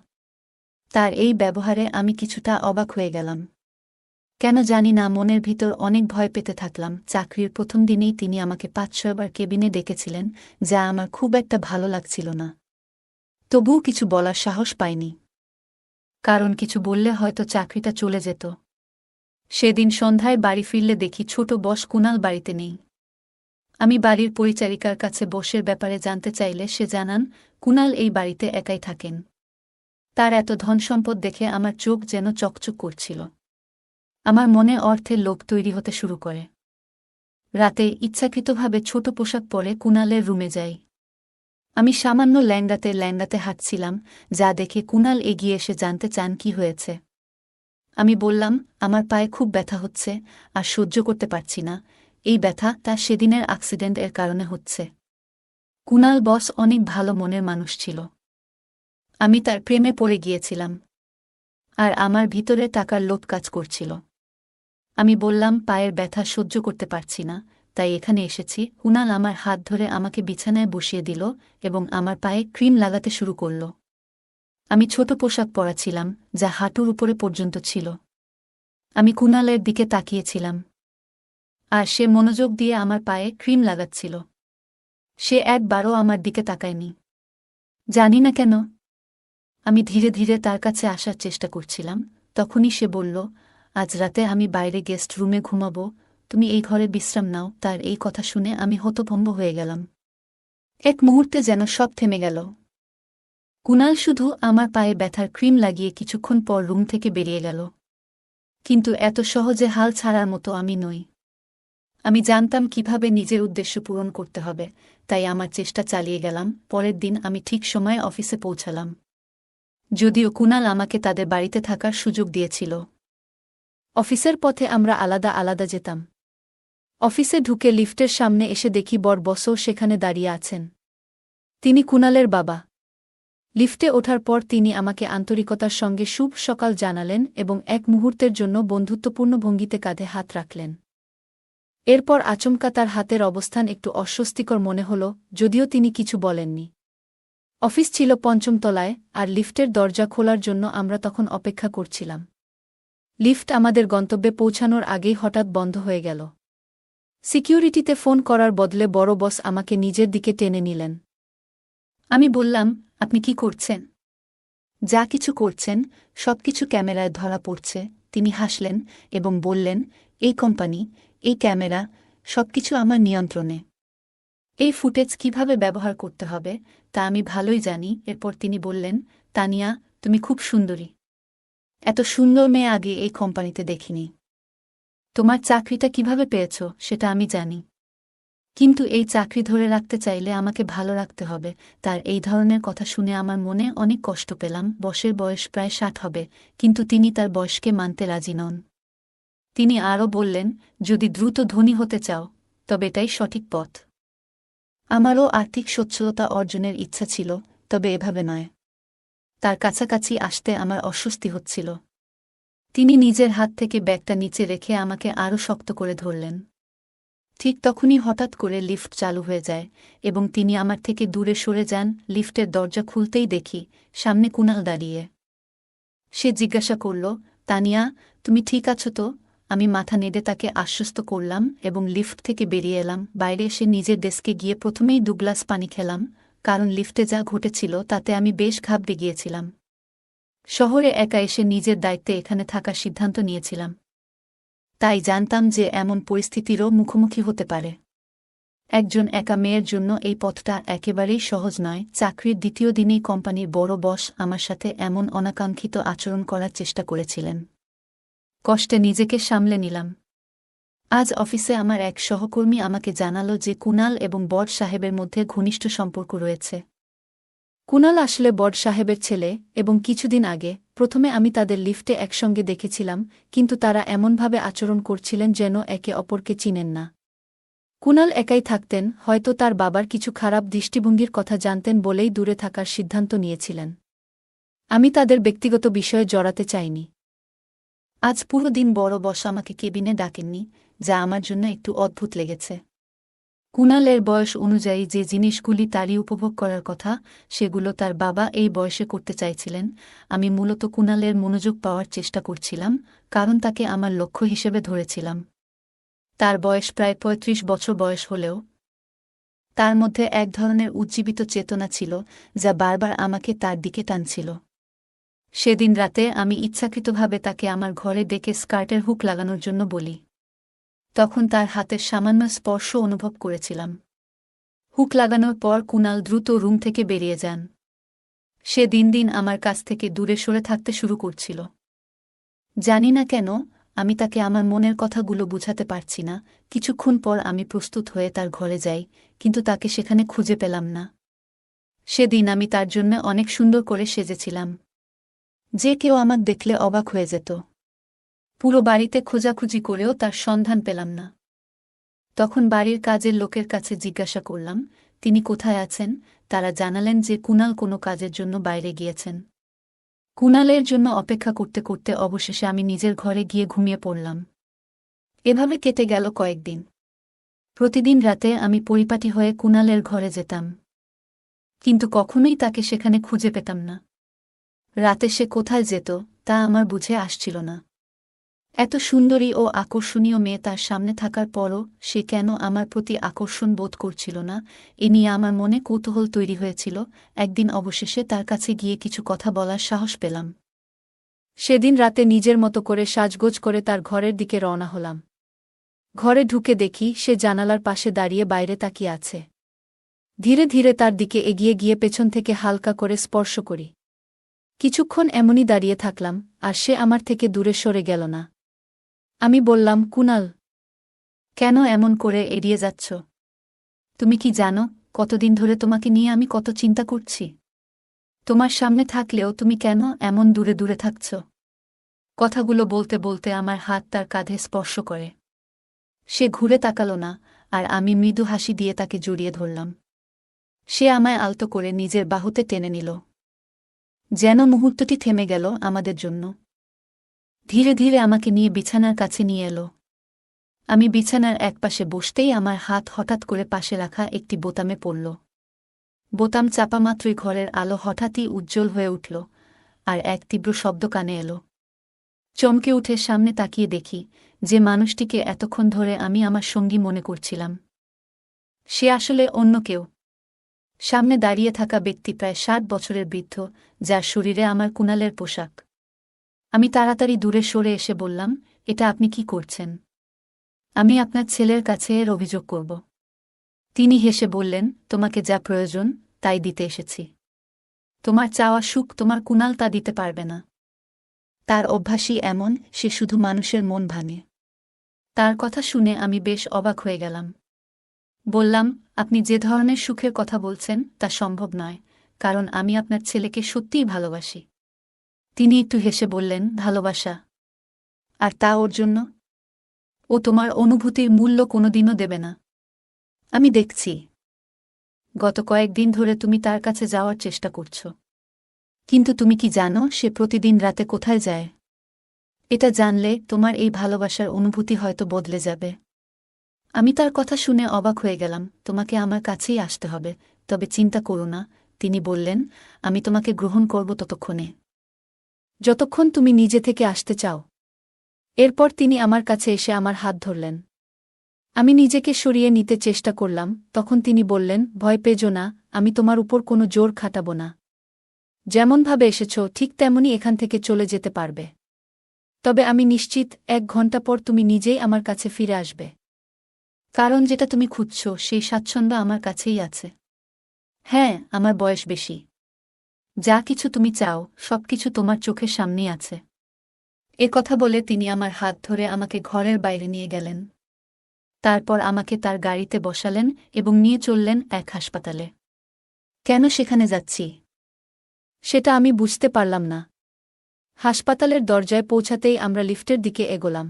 তার এই ব্যবহারে আমি কিছুটা অবাক হয়ে গেলাম। কেন জানি না মনের ভিতর অনেক ভয় পেতে থাকলাম। চাকরির প্রথম দিনেই তিনি আমাকে 5-6 বার কেবিনে ডেকেছিলেন, যা আমার খুব একটা ভালো লাগছিল না। তবুও কিছু বলার সাহস পাইনি, কারণ কিছু বললে হয়তো চাকরিটা চলে যেত। সেদিন সন্ধ্যায় বাড়ি ফিরলে দেখি ছোট বস কুনাল বাড়িতে নেই। আমি বাড়ির পরিচারিকার কাছে বসের ব্যাপারে জানতে চাইলে সে জানান কুনাল এই বাড়িতে একাই থাকেন। তার এত ধনসম্পদ দেখে আমার চোখ যেন চকচক করছিল। আমার মনে অর্থের লোভ তৈরি হতে শুরু করে। রাতে ইচ্ছাকৃতভাবে ছোট পোশাক পরে কুনালের রুমে যাই। আমি সামান্য ল্যাংড়াতে হাঁটছিলাম, যা দেখে কুনাল এগিয়ে এসে জানতে চান কি হয়েছে। আমি বললাম, আমার পায়ে খুব ব্যথা হচ্ছে আর সহ্য করতে পারছি না। এই ব্যথা তার সেদিনের অ্যাক্সিডেন্ট এর কারণে হচ্ছে। কুনাল বস অনেক ভালো মনের মানুষ ছিল। আমি তার প্রেমে পড়ে গিয়েছিলাম আর আমার ভিতরে টাকার লোভ কাজ করছিল। আমি বললাম, পায়ের ব্যথা সহ্য করতে পারছি না, তাই এখানে এসেছি। কুনাল আমার হাত ধরে আমাকে বিছানায় বসিয়ে দিল এবং আমার পায়ে ক্রিম লাগাতে শুরু করল। আমি ছোট পোশাক পরা ছিলাম, যা হাঁটুর উপরে পর্যন্ত ছিল। আমি কুনালের দিকে তাকিয়েছিলাম। আর সে মনোযোগ দিয়ে আমার পায়ে ক্রিম লাগাচ্ছিল। সে একবারও আমার দিকে তাকায়নি। জানি না কেন আমি ধীরে ধীরে তার কাছে আসার চেষ্টা করছিলাম। তখনই সে বলল, আজ রাতে আমি বাইরে গেস্ট রুমে ঘুমাবো, তুমি এই ঘরে বিশ্রাম নাও। তার এই কথা শুনে আমি হতভম্ব হয়ে গেলাম। এক মুহূর্তে যেন সব থেমে গেল। কুনাল শুধু আমার পায়ে ব্যথার ক্রিম লাগিয়ে কিছুক্ষণ পর রুম থেকে বেরিয়ে গেল। কিন্তু এত সহজে হাল ছাড়ার মতো আমি নই। আমি জানতাম কিভাবে নিজের উদ্দেশ্য পূরণ করতে হবে, তাই আমার চেষ্টা চালিয়ে গেলাম। পরের দিন আমি ঠিক সময়ে অফিসে পৌঁছালাম। যদিও কুনাল আমাকে তাদের বাড়িতে থাকার সুযোগ দিয়েছিল। অফিসের পথে আমরা আলাদা আলাদা যেতাম। অফিসে ঢুকে লিফটের সামনে এসে দেখি বড় বসও সেখানে দাঁড়িয়ে আছেন। তিনি কুনালের বাবা। লিফটে ওঠার পর তিনি আমাকে আন্তরিকতার সঙ্গে শুভ সকাল জানালেন এবং এক মুহূর্তের জন্য বন্ধুত্বপূর্ণ ভঙ্গিতে কাঁধে হাত রাখলেন। এরপর আচমকা তার হাতের অবস্থান একটু অস্বস্তিকর মনে হল, যদিও তিনি কিছু বলেননি। অফিস ছিল ৫ম তলায়, আর লিফটের দরজা খোলার জন্য আমরা তখন অপেক্ষা করছিলাম। লিফট আমাদের গন্তব্যে পৌঁছানোর আগেই হঠাৎ বন্ধ হয়ে গেল। সিকিউরিটিতে ফোন করার বদলে বড় বস আমাকে নিজের দিকে টেনে নিলেন। আমি বললাম, আপনি কি করছেন? যা কিছু করছেন সবকিছু ক্যামেরায় ধরা পড়ছে। তিনি হাসলেন এবং বললেন, এই কোম্পানি, এই ক্যামেরা, সবকিছু আমার নিয়ন্ত্রণে। এই ফুটেজ কিভাবে ব্যবহার করতে হবে তা আমি ভালোই জানি। এরপর তিনি বললেন, তানিয়া, তুমি খুব সুন্দরী। এত সুন্দর মেয়ে আগে এই কোম্পানিতে দেখিনি। তোমার চাকরিটা কিভাবে পেয়েছ সেটা আমি জানি, কিন্তু এই চাকরি ধরে রাখতে চাইলে আমাকে ভালো রাখতে হবে। তার এই ধরনের কথা শুনে আমার মনে অনেক কষ্ট পেলাম। বসের বয়স প্রায় ৬০ হবে, কিন্তু তিনি তার বয়সকে মানতে রাজি নন। তিনি আরও বললেন, যদি দ্রুত ধনী হতে চাও তবে এটাই সঠিক পথ। আমারও আর্থিক সচ্ছলতা অর্জনের ইচ্ছা ছিল, তবে এভাবে নয়। তার কাছাকাছি আসতে আমার অস্বস্তি হচ্ছিল। তিনি নিজের হাত থেকে ব্যাগটা নিচে রেখে আমাকে আরও শক্ত করে ধরলেন। ঠিক তখনই হঠাৎ করে লিফট চালু হয়ে যায় এবং তিনি আমার থেকে দূরে সরে যান। লিফটের দরজা খুলতেই দেখি সামনে কুনাল দাঁড়িয়ে। সে জিজ্ঞাসা করল, তানিয়া, তুমি ঠিক আছো তো? আমি মাথা নেড়ে তাকে আশ্বস্ত করলাম এবং লিফট থেকে বেরিয়ে এলাম। বাইরে এসে নিজের ডেস্কে গিয়ে প্রথমেই ২ গ্লাস পানি খেলাম, কারণ লিফটে যা ঘটেছিল তাতে আমি বেশ ঘাবড়ে গিয়েছিলাম। শহরে একা এসে নিজের দায়িত্বে এখানে থাকার সিদ্ধান্ত নিয়েছিলাম, তাই জানতাম যে এমন পরিস্থিতিরও মুখোমুখি হতে পারে। একজন একা মেয়ের জন্য এই পথটা একেবারেই সহজ নয়। চাকরির ২য় দিনেই কোম্পানির বড় বস আমার সাথে এমন অনাকাঙ্ক্ষিত আচরণ করার চেষ্টা করেছিলেন। কষ্টে নিজেকে সামলে নিলাম। আজ অফিসে আমার এক সহকর্মী আমাকে জানালো যে কুনাল এবং বড় সাহেবের মধ্যে ঘনিষ্ঠ সম্পর্ক রয়েছে। কুনাল আসলে বড় সাহেবের ছেলে এবং কিছুদিন আগে প্রথমে আমি তাদের লিফটে একসঙ্গে দেখেছিলাম, কিন্তু তারা এমনভাবে আচরণ করছিলেন যেন একে অপরকে চিনেন না। কুনাল একাই থাকতেন, হয়তো তার বাবার কিছু খারাপ দৃষ্টিভঙ্গির কথা জানতেন বলেই দূরে থাকার সিদ্ধান্ত নিয়েছিলেন। আমি তাদের ব্যক্তিগত বিষয়ে জড়াতে চাইনি। আজ পুরো দিন বড় বস আমাকে কেবিনে ডাকেননি, যা আমার জন্য একটু অদ্ভুত লেগেছে। কুনালের বয়স অনুযায়ী যে জিনিসগুলি তারই উপভোগ করার কথা, সেগুলো তার বাবা এই বয়সে করতে চাইছিলেন। আমি মূলত কুনালের মনোযোগ পাওয়ার চেষ্টা করছিলাম, কারণ তাকে আমার লক্ষ্য হিসেবে ধরেছিলাম। তার বয়স প্রায় ৩৫ বছর বয়স হলেও তার মধ্যে এক ধরনের উজ্জীবিত চেতনা ছিল যা বারবার আমাকে তার দিকে টানছিল। সেদিন রাতে আমি ইচ্ছাকৃতভাবে তাকে আমার ঘরে ডেকে স্কার্টের হুক লাগানোর জন্য বলি। তখন তার হাতের সামান্য স্পর্শ অনুভব করেছিলাম। হুক লাগানোর পর কুনাল দ্রুত রুম থেকে বেরিয়ে যান। সে দিন দিন আমার কাছ থেকে দূরে সরে থাকতে শুরু করছিল। জানি না কেন আমি তাকে আমার মনের কথাগুলো বুঝাতে পারছি না। কিছুক্ষণ পর আমি প্রস্তুত হয়ে তার ঘরে যাই, কিন্তু তাকে সেখানে খুঁজে পেলাম না। সেদিন আমি তার জন্য অনেক সুন্দর করে সেজেছিলাম, যে কেউ আমাকে দেখলে অবাক হয়ে যেত। পুরো বাড়িতে খোঁজাখুঁজি করেও তার সন্ধান পেলাম না। তখন বাড়ির কাজের লোকের কাছে জিজ্ঞাসা করলাম, তিনি কোথায় আছেন? তারা জানালেন যে কুনাল কোনো কাজের জন্য বাইরে গিয়েছেন। কুনালের জন্য অপেক্ষা করতে করতে অবশেষে আমি নিজের ঘরে গিয়ে ঘুমিয়ে পড়লাম। এভাবে কেটে গেল কয়েকদিন। প্রতিদিন রাতে আমি পরিপাটি হয়ে কুনালের ঘরে যেতাম, কিন্তু কখনোই তাকে সেখানে খুঁজে পেতাম না। রাতে সে কোথায় যেত তা আমার বুঝে আসছিল না। এত সুন্দরী ও আকর্ষণীয় মেয়ে তার সামনে থাকার পরও সে কেন আমার প্রতি আকর্ষণ বোধ করছিল না, এ নিয়ে আমার মনে কৌতূহল তৈরি হয়েছিল। একদিন অবশেষে তার কাছে গিয়ে কিছু কথা বলার সাহস পেলাম। সেদিন রাতে নিজের মতো করে সাজগোজ করে তার ঘরের দিকে রওনা হলাম। ঘরে ঢুকে দেখি সে জানালার পাশে দাঁড়িয়ে বাইরে তাকিয়ে আছে। ধীরে ধীরে তার দিকে এগিয়ে গিয়ে পেছন থেকে হালকা করে স্পর্শ করি। কিছুক্ষণ এমনই দাঁড়িয়ে থাকলাম, আর সে আমার থেকে দূরে সরে গেল না। আমি বললাম, কুনাল, কেন এমন করে এড়িয়ে যাচ্ছ? তুমি কি জানো কতদিন ধরে তোমাকে নিয়ে আমি কত চিন্তা করছি? তোমার সামনে থাকলেও তুমি কেন এমন দূরে দূরে থাকছ? কথাগুলো বলতে বলতে আমার হাত তার কাঁধে স্পর্শ করে। সে ঘুরে তাকালো না, আর আমি মৃদু হাসি দিয়ে তাকে জড়িয়ে ধরলাম। সে আমায় আলতো করে নিজের বাহুতে টেনে নিল, যেন মুহূর্তটি থেমে গেল আমাদের জন্য। ধীরে ধীরে আমাকে নিয়ে বিছানার কাছে নিয়ে এলো। আমি বিছানার একপাশে বসতেই আমার হাত হঠাৎ করে পাশে রাখা একটি বোতামে পড়ল। বোতাম চাপা মাত্রই ঘরের আলো হঠাৎই উজ্জ্বল হয়ে উঠল, আর এক তীব্র শব্দ কানে এলো। চমকে উঠে সামনে তাকিয়ে দেখি যে মানুষটিকে এতক্ষণ ধরে আমি আমার সঙ্গী মনে করছিলাম, সে আসলে অন্য কেউ। সামনে দাঁড়িয়ে থাকা ব্যক্তি প্রায় 60 বছরের বৃদ্ধ, যার শরীরে আমার কুনালের পোশাক। আমি তাড়াতাড়ি দূরে সরে এসে বললাম, এটা আপনি কি করছেন? আমি আপনার ছেলের কাছে এর অভিযোগ করব। তিনি হেসে বললেন, তোমাকে যা প্রয়োজন তাই দিতে এসেছি। তোমার চাওয়া সুখ তোমার কুনাল তা দিতে পারবে না। তার অভ্যাসই এমন, সে শুধু মানুষের মন ভাঙে। তার কথা শুনে আমি বেশ অবাক হয়ে গেলাম। বললাম, আপনি যে ধরনের সুখের কথা বলছেন তা সম্ভব নয়, কারণ আমি আপনার ছেলেকে সত্যিই ভালোবাসি। তিনি একটু হেসে বললেন, ভালোবাসা? আর তা ওর জন্য? ও তোমার অনুভূতির মূল্য কোনোদিনও দেবে না। আমি দেখছি গত কয়েকদিন ধরে তুমি তার কাছে যাওয়ার চেষ্টা করছ। কিন্তু তুমি কি জানো সে প্রতিদিন রাতে কোথায় যায়? এটা জানলে তোমার এই ভালোবাসার অনুভূতি হয়তো বদলে যাবে। আমি তার কথা শুনে অবাক হয়ে গেলাম। তোমাকে আমার কাছেই আসতে হবে, তবে চিন্তা করো না, তিনি বললেন, আমি তোমাকে গ্রহণ করব ততক্ষণে, যতক্ষণ তুমি নিজে থেকে আসতে চাও। এরপর তিনি আমার কাছে এসে আমার হাত ধরলেন। আমি নিজেকে সরিয়ে নিতে চেষ্টা করলাম, তখন তিনি বললেন, ভয় পেজো না, আমি তোমার উপর কোনো জোর খাটাবো না। যেমনভাবে এসেছ ঠিক তেমনই এখান থেকে চলে যেতে পারবে। তবে আমি নিশ্চিত 1 ঘন্টা পর তুমি নিজেই আমার কাছে ফিরে আসবে। কারণ যেটা তুমি খুঁজছ সেই স্বাচ্ছন্দ্য আমার কাছেই আছে। হ্যাঁ, আমার বয়স বেশি। যা কিছু তুমি চাও সবকিছু তোমার চোখের সামনেই আছে। এ কথা বলে তিনি আমার হাত ধরে আমাকে ঘরের বাইরে নিয়ে গেলেন। তারপর আমাকে তার গাড়িতে বসালেন এবং নিয়ে চললেন এক হাসপাতালে। কেন সেখানে যাচ্ছি সেটা আমি বুঝতে পারলাম না। হাসপাতালের দরজায় পৌঁছাতেই আমরা লিফটের দিকে এগোলাম।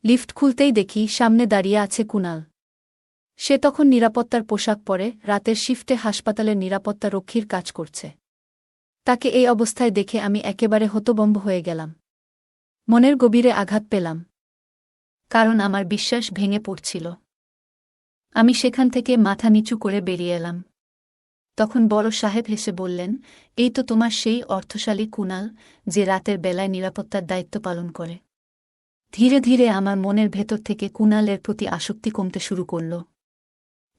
লিফট খুলতেই দেখি সামনে দাঁড়িয়ে আছে কুনাল। সে তখন নিরাপত্তার পোশাক পরে রাতের শিফটে হাসপাতালের নিরাপত্তা রক্ষীর কাজ করছে। তাকে এই অবস্থায় দেখে আমি একেবারে হতভম্ব হয়ে গেলাম। মনের গভীরে আঘাত পেলাম। কারণ আমার বিশ্বাস ভেঙে পড়ছিল। আমি সেখান থেকে মাথা নিচু করে বেরিয়ে এলাম। তখন বড় সাহেব হেসে বললেন, এই তো তোমার সেই অর্থশালী কুনাল, যে রাতের বেলায় নিরাপত্তার দায়িত্ব পালন করে। ধীরে ধীরে আমার মনের ভেতর থেকে কুনালের প্রতি আসক্তি কমতে শুরু করল।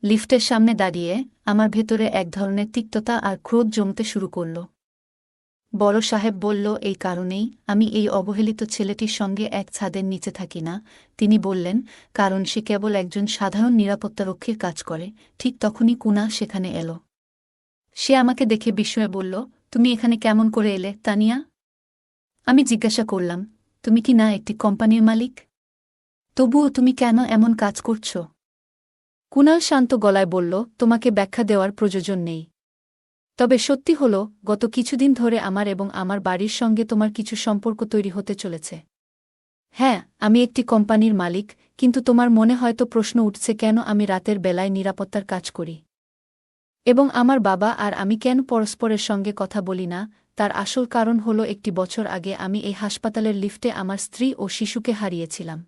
লিফটের সামনে দাঁড়িয়ে আমার ভেতরে এক ধরনের তিক্ততা আর ক্রোধ জমতে শুরু করল। বড় সাহেব বলল, এই কারণেই আমি এই অবহেলিত ছেলেটির সঙ্গে এক ছাদের নিচে থাকি না। তিনি বললেন, কারণ সে কেবল একজন সাধারণ নিরাপত্তারক্ষীর কাজ করে। ঠিক তখনই কুনাল সেখানে এলো। সে আমাকে দেখে বিস্ময়ে বলল, তুমি এখানে কেমন করে এলে, তানিয়া? আমি জিজ্ঞাসা করলাম, তুমি কি না একটি কোম্পানির মালিক? তবুও তুমি কেন এমন কাজ করছ? কুনাল শান্ত গলায় বলল, তোমাকে ব্যাখ্যা দেওয়ার প্রয়োজন নেই। তবে সত্যি হল, গত কিছুদিন ধরে আমার এবং আমার বাড়ির সঙ্গে তোমার কিছু সম্পর্ক তৈরি হতে চলেছে। হ্যাঁ, আমি একটি কোম্পানির মালিক, কিন্তু তোমার মনে হয়তো প্রশ্ন উঠছে কেন আমি রাতের বেলায় নিরাপত্তার কাজ করি। এবং আমার বাবা আর আমি কেন পরস্পরের সঙ্গে কথা বলি না, তার আসল কারণ হল 1 বছর আগে আমি এই হাসপাতালের লিফটে আমার স্ত্রী ও শিশুকে হারিয়েছিলাম।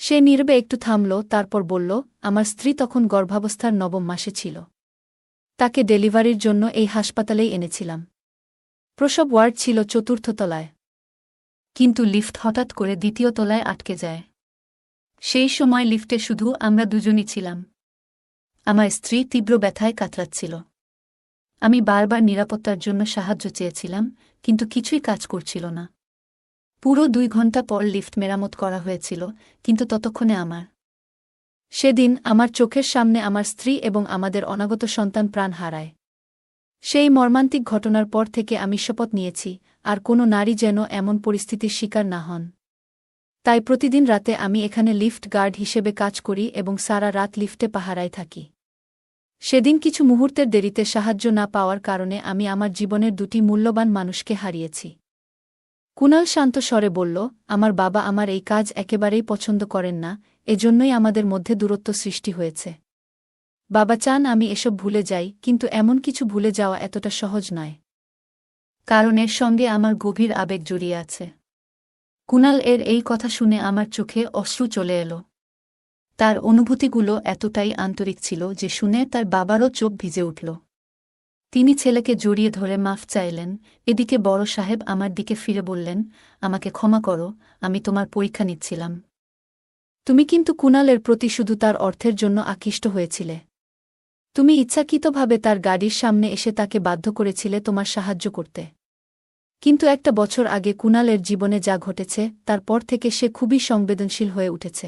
সে নীরবে একটু থামল, তারপর বলল, আমার স্ত্রী তখন গর্ভাবস্থার 9ম মাসে ছিল। তাকে ডেলিভারির জন্য এই হাসপাতালেই এনেছিলাম। প্রসব ওয়ার্ড ছিল 4র্থ তলায়। কিন্তু লিফট হঠাৎ করে দ্বিতীয় তলায় আটকে যায়। সেই সময় লিফটে শুধু আমরা দুজনই ছিলাম। আমার স্ত্রী তীব্র ব্যথায় কাতরাচ্ছিল। আমি বারবার নিরাপত্তার জন্য সাহায্য চেয়েছিলাম, কিন্তু কিছুই কাজ করছিল না। পুরো 2 ঘন্টা পর লিফট মেরামত করা হয়েছিল, কিন্তু ততক্ষণে সেদিন আমার চোখের সামনে আমার স্ত্রী এবং আমাদের অনাগত সন্তান প্রাণ হারায়। সেই মর্মান্তিক ঘটনার পর থেকে আমি শপথ নিয়েছি, আর কোনো নারী যেন এমন পরিস্থিতির শিকার না হন। তাই প্রতিদিন রাতে আমি এখানে লিফট গার্ড হিসেবে কাজ করি এবং সারা রাত লিফটে পাহারায় থাকি। সেদিন কিছু মুহূর্তের দেরিতে সাহায্য না পাওয়ার কারণে আমি আমার জীবনের 2টি মূল্যবান মানুষকে হারিয়েছি। কুনাল শান্ত স্বরে বলল, আমার বাবা আমার এই কাজ একেবারেই পছন্দ করেন না, এজন্যই আমাদের মধ্যে দূরত্ব সৃষ্টি হয়েছে। বাবা চান আমি এসব ভুলে যাই, কিন্তু এমন কিছু ভুলে যাওয়া এতটা সহজ নয়। কারণ এর সঙ্গে আমার গভীর আবেগ জড়িয়ে আছে। কুনাল এর এই কথা শুনে আমার চোখে অশ্রু চলে এলো। তার অনুভূতিগুলো এতটাই আন্তরিক ছিল যে শুনে তার বাবারও চোখ ভিজে উঠল। তিনি ছেলেকে জড়িয়ে ধরে মাফ চাইলেন। এদিকে বড় সাহেব আমার দিকে ফিরে বললেন, আমাকে ক্ষমা করো, আমি তোমার পরীক্ষা নিচ্ছিলাম। তুমি কিন্তু কুনালের প্রতি শুধু তার অর্থের জন্য আকৃষ্ট হয়েছিলে। তুমি ইচ্ছাকৃতভাবে তার গাড়ির সামনে এসে তাকে বাধ্য করেছিলে তোমার সাহায্য করতে। কিন্তু একটা বছর আগে কুনালের জীবনে যা ঘটেছে, তারপর থেকে সে খুবই সংবেদনশীল হয়ে উঠেছে।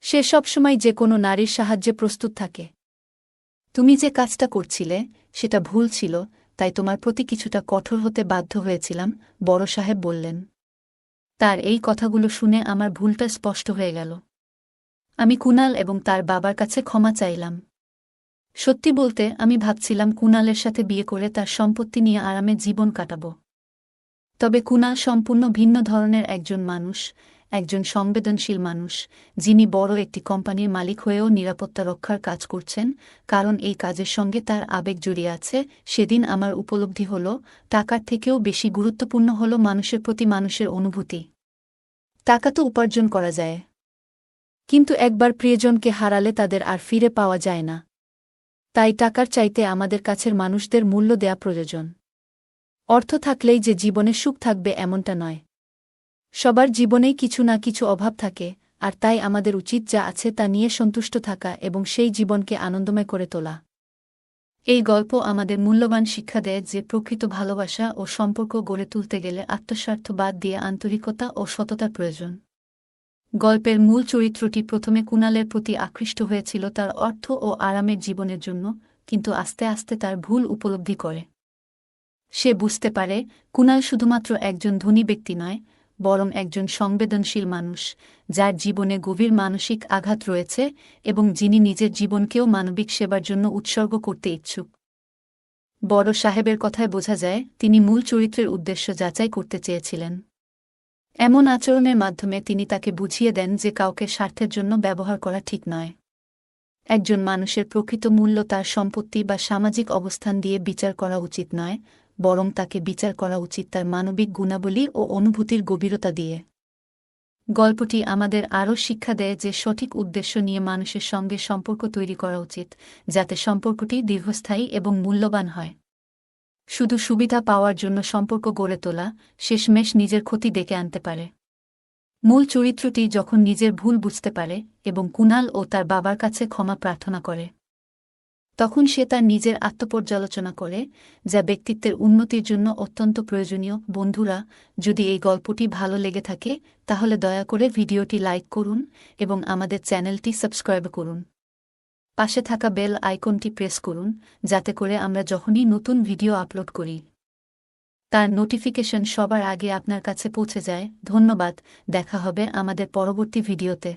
সে সবসময় যে কোনো নারীর সাহায্যে প্রস্তুত থাকে। তুমি যে কাজটা করছিলে সেটা ভুল ছিল, তাই তোমার প্রতি কিছুটা কঠোর হতে বাধ্য হয়েছিলাম, বড় সাহেব বললেন। তার এই কথাগুলো শুনে আমার ভুলটা স্পষ্ট হয়ে গেল। আমি কুনাল এবং তার বাবার কাছে ক্ষমা চাইলাম। সত্যি বলতে আমি ভাবছিলাম কুনালের সাথে বিয়ে করে তার সম্পত্তি নিয়ে আরামে জীবন কাটাব। তবে কুনাল সম্পূর্ণ ভিন্ন ধরনের একজন মানুষ, একজন সংবেদনশীল মানুষ, যিনি বড় একটি কোম্পানির মালিক হয়েও নিরাপত্তা রক্ষার কাজ করছেন, কারণ এই কাজের সঙ্গে তার আবেগ জড়িয়ে আছে। সেদিন আমার উপলব্ধি হল, টাকার থেকেও বেশি গুরুত্বপূর্ণ হল মানুষের প্রতি মানুষের অনুভূতি। টাকা তো উপার্জন করা যায়, কিন্তু একবার প্রিয়জনকে হারালে তাদের আর ফিরে পাওয়া যায় না। তাই টাকার চাইতে আমাদের কাছের মানুষদের মূল্য দেয়া প্রয়োজন। অর্থ থাকলেই যে জীবনে সুখ থাকবে এমনটা নয়। সবার জীবনেই কিছু না কিছু অভাব থাকে, আর তাই আমাদের উচিত যা আছে তা নিয়ে সন্তুষ্ট থাকা এবং সেই জীবনকে আনন্দময় করে তোলা। এই গল্প আমাদের মূল্যবান শিক্ষা দেয় যে প্রকৃত ভালোবাসা ও সম্পর্ক গড়ে তুলতে গেলে আত্মস্বার্থ বাদ দিয়ে আন্তরিকতা ও সততার প্রয়োজন। গল্পের মূল চরিত্রটি প্রথমে কুনালের প্রতি আকৃষ্ট হয়েছিল তার অর্থ ও আরামের জীবনের জন্য, কিন্তু আস্তে আস্তে তার ভুল উপলব্ধি করে। সে বুঝতে পারে কুনাল শুধুমাত্র একজন ধনী ব্যক্তি নয়, বরং একজন সংবেদনশীল মানুষ, যার জীবনে গভীর মানসিক আঘাত রয়েছে এবং যিনি নিজের জীবনকেও মানবিক সেবার জন্য উৎসর্গ করতে ইচ্ছুক। বড় সাহেবের কথায় বোঝা যায় তিনি মূল চরিত্রের উদ্দেশ্য যাচাই করতে চেয়েছিলেন। এমন আচরণের মাধ্যমে তিনি তাকে বুঝিয়ে দেন যে কাউকে স্বার্থের জন্য ব্যবহার করা ঠিক নয়। একজন মানুষের প্রকৃত মূল্য তার সম্পত্তি বা সামাজিক অবস্থান দিয়ে বিচার করা উচিত নয়, বরং তাকে বিচার করা উচিত তার মানবিক গুণাবলী ও অনুভূতির গভীরতা দিয়ে। গল্পটি আমাদের আরও শিক্ষা দেয় যে সঠিক উদ্দেশ্য নিয়ে মানুষের সঙ্গে সম্পর্ক তৈরি করা উচিত, যাতে সম্পর্কটি দীর্ঘস্থায়ী এবং মূল্যবান হয়। শুধু সুবিধা পাওয়ার জন্য সম্পর্ক গড়ে তোলা শেষমেশ নিজের ক্ষতি ডেকে আনতে পারে। মূল চরিত্রটি যখন নিজের ভুল বুঝতে পারে এবং কুনাল ও তার বাবার কাছে ক্ষমা প্রার্থনা করে, তখন সে তার নিজের আত্মপর্যালোচনা করে, যা ব্যক্তিত্বের উন্নতির জন্য অত্যন্ত প্রয়োজনীয়। বন্ধুরা, যদি এই গল্পটি ভালো লেগে থাকে তাহলে দয়া করে ভিডিওটি লাইক করুন এবং আমাদের চ্যানেলটি সাবস্ক্রাইব করুন। পাশে থাকা বেল আইকনটি প্রেস করুন, যাতে করে আমরা যখনই নতুন ভিডিও আপলোড করি তার নোটিফিকেশন সবার আগে আপনার কাছে পৌঁছে যায়। ধন্যবাদ, দেখা হবে আমাদের পরবর্তী ভিডিওতে।